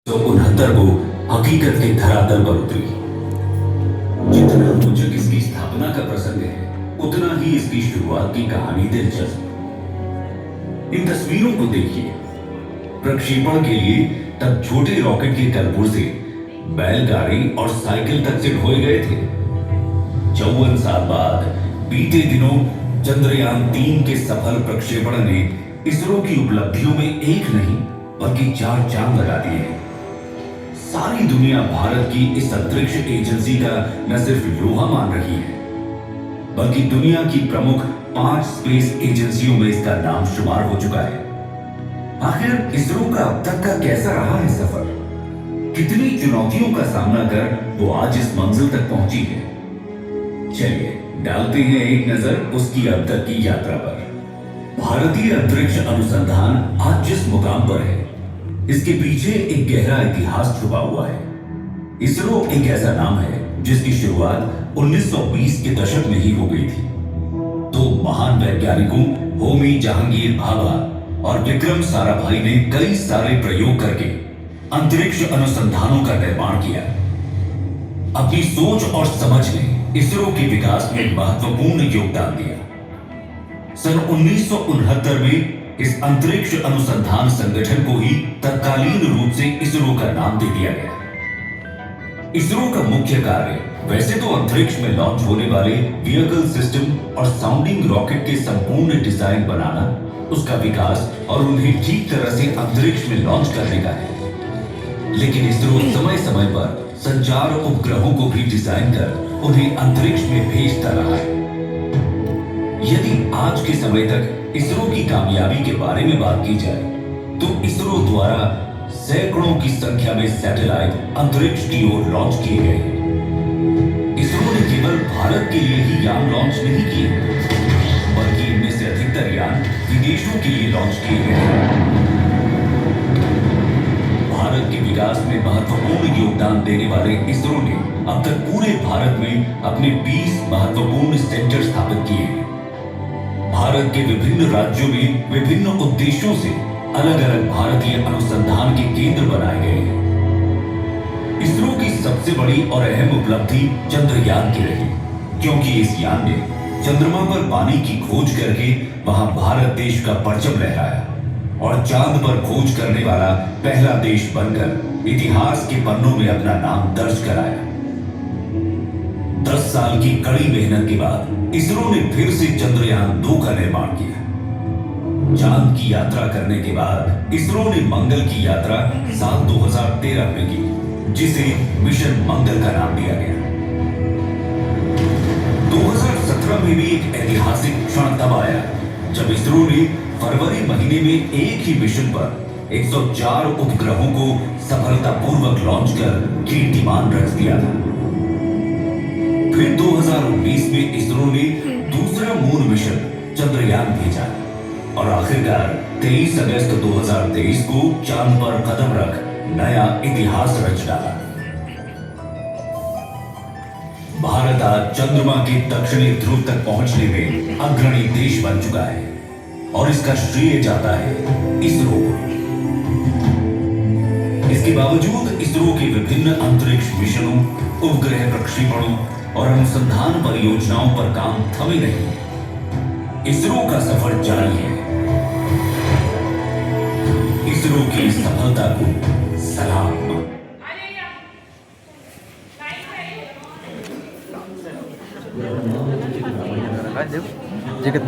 1969 को हकीकत के धरातल पर उतरी। जितना रोचक इसकी स्थापना का प्रसंग है, उतना ही इसकी शुरुआत की कहानी दिलचस्प। इन तस्वीरों को देखिए। प्रक्षेपण के लिए तब छोटे रॉकेट के कलपुर्जे बैलगाड़ी और साइकिल तक से ढोए गए थे। 54 साल बाद बीते दिनों चंद्रयान-3 के सफल प्रक्षेपण ने इसरो की उपलब्धियों में एक नहीं बल्कि 4 चांद लगा दिए हैं। सारी दुनिया भारत की इस अंतरिक्ष एजेंसी का न सिर्फ लोहा मान रही है, बल्कि दुनिया की प्रमुख 5 स्पेस एजेंसियों में इसका नाम शुमार हो चुका है। आखिर इसरो का अब तक का कैसा रहा है सफर? कितनी चुनौतियों का सामना कर वो आज इस मंजिल तक पहुंची है? चलिए डालते हैं एक नजर उसकी अब तक की यात्रा पर। भारतीय अंतरिक्ष अनुसंधान आज जिस मुकाम पर है, इसके पीछे एक गहरा इतिहास छुपा हुआ है। इसरो एक ऐसा नाम है जिसकी शुरुआत 1920 के दशक में ही हो गई थी। दो महान वैज्ञानिकों होमी जहांगीर भाभा और विक्रम साराभाई ने कई सारे प्रयोग करके अंतरिक्ष अनुसंधानों का निर्माण किया। अपनी सोच और समझ ने इसरो के विकास में महत्वपूर्ण योगदान दिया। सन 1969 में इस अंतरिक्ष अनुसंधान संगठन को ही तत्कालीन रूप से इसरो का नाम दे दिया गया। इसरो का मुख्य कार्य वैसे तो अंतरिक्ष में लॉन्च होने वाले व्हीकल सिस्टम और साउंडिंग रॉकेट के संपूर्ण डिजाइन बनाना, उसका विकास और उन्हें ठीक तरह से अंतरिक्ष में लॉन्च करने का है। लेकिन इसरो समय समय पर संचार उपग्रहों को भी डिजाइन कर उन्हें अंतरिक्ष में भेजता रहा है। यदि आज के समय तक इसरो की कामयाबी के बारे में बात की जाए, तो इसरो द्वारा सैकड़ों की संख्या में सैटेलाइट अंतरिक्ष की ओर लॉन्च किए गए हैं। इसरो ने केवल भारत के लिए ही यान लॉन्च नहीं किए, बल्कि इनमें से अधिकतर यान विदेशों के लिए लॉन्च किए गए हैं। भारत के विकास में महत्वपूर्ण योगदान देने वाले इसरो ने अब तक पूरे भारत में अपने 20 महत्वपूर्ण सेंटर स्थापित किए हैं। भारत के विभिन्न राज्यों में विभिन्न उद्देश्यों से अलग अलग भारतीय अनुसंधान के केंद्र बनाए गए हैं। इसरो की सबसे बड़ी और अहम उपलब्धि चंद्रयान की रही, क्योंकि इस यान ने चंद्रमा पर पानी की खोज करके वहां भारत देश का परचम लहराया और चांद पर खोज करने वाला पहला देश बनकर इतिहास के पन्नों में अपना नाम दर्ज कराया। 10 साल की कड़ी मेहनत के बाद इसरो ने फिर से चंद्रयान-2 का निर्माण किया। चांद की यात्रा करने के बाद इसरो ने मंगल की यात्रा साल 2013 में की, जिसे मिशन मंगल का नाम दिया गया। 2017 में भी एक ऐतिहासिक क्षण तब आया जब इसरो ने फरवरी महीने में एक ही मिशन पर 104 उपग्रहों को सफलतापूर्वक लॉन्च कर कीर्तिमान रच दिया था। फिर 2019 में इसरो ने दूसरा मून मिशन चंद्रयान भेजा और आखिरकार 23 अगस्त 2023 को चांद पर कदम रख नया इतिहास रच डाला। भारत आज चंद्रमा के दक्षिणी ध्रुव तक पहुंचने में अग्रणी देश बन चुका है और इसका श्रेय जाता है इसरो को। इसके बावजूद इसरो के विभिन्न अंतरिक्ष मिशनों, उपग्रह प्रक्षेपणों और अनुसंधान परियोजनाओं पर काम थमे नहीं। इसरो का सफर जारी है। इसरो की सफलता को सलाम। जगत